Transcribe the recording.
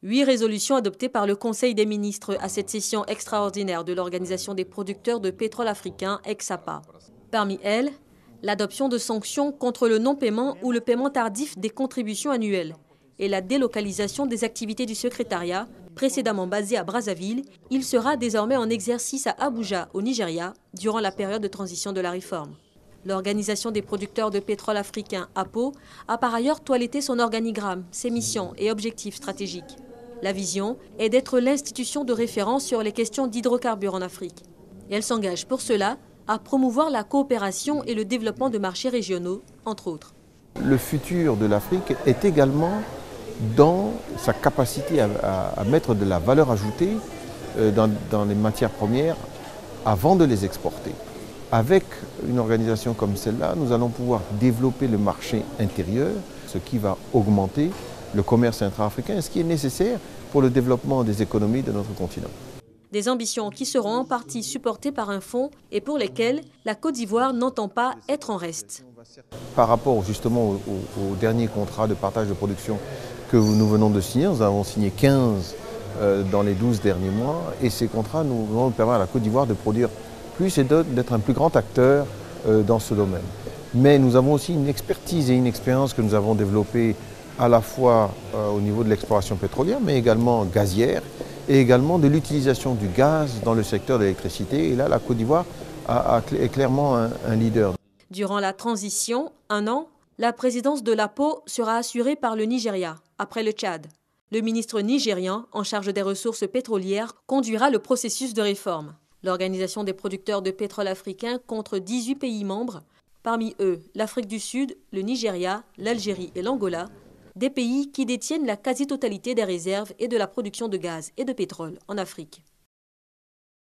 8 résolutions adoptées par le Conseil des ministres à cette session extraordinaire de l'Organisation des producteurs de pétrole africain, EXAPA. Parmi elles, l'adoption de sanctions contre le non-paiement ou le paiement tardif des contributions annuelles et la délocalisation des activités du secrétariat, précédemment basé à Brazzaville. Il sera désormais en exercice à Abuja, au Nigeria, durant la période de transition de la réforme. L'Organisation des producteurs de pétrole africain, APO, a par ailleurs toiletté son organigramme, ses missions et objectifs stratégiques. La vision est d'être l'institution de référence sur les questions d'hydrocarbures en Afrique. Et elle s'engage pour cela à promouvoir la coopération et le développement de marchés régionaux, entre autres. Le futur de l'Afrique est également dans sa capacité à mettre de la valeur ajoutée dans les matières premières avant de les exporter. Avec une organisation comme celle-là, nous allons pouvoir développer le marché intérieur, ce qui va augmenter le commerce intra-africain, ce qui est nécessaire pour le développement des économies de notre continent. Des ambitions qui seront en partie supportées par un fonds et pour lesquelles la Côte d'Ivoire n'entend pas être en reste. Par rapport justement au dernier contrat de partage de production que nous venons de signer, nous avons signé 15 dans les 12 derniers mois et ces contrats nous vont permettre à la Côte d'Ivoire de produire plus et d'être un plus grand acteur dans ce domaine. Mais nous avons aussi une expertise et une expérience que nous avons développées à la fois au niveau de l'exploration pétrolière, mais également gazière, et également de l'utilisation du gaz dans le secteur de l'électricité. Et là, la Côte d'Ivoire est clairement un leader. Durant la transition, 1 an, la présidence de l'APO sera assurée par le Nigeria, après le Tchad. Le ministre nigérian, en charge des ressources pétrolières, conduira le processus de réforme. L'Organisation des producteurs de pétrole africain compte 18 pays membres, parmi eux l'Afrique du Sud, le Nigeria, l'Algérie et l'Angola, des pays qui détiennent la quasi-totalité des réserves et de la production de gaz et de pétrole en Afrique.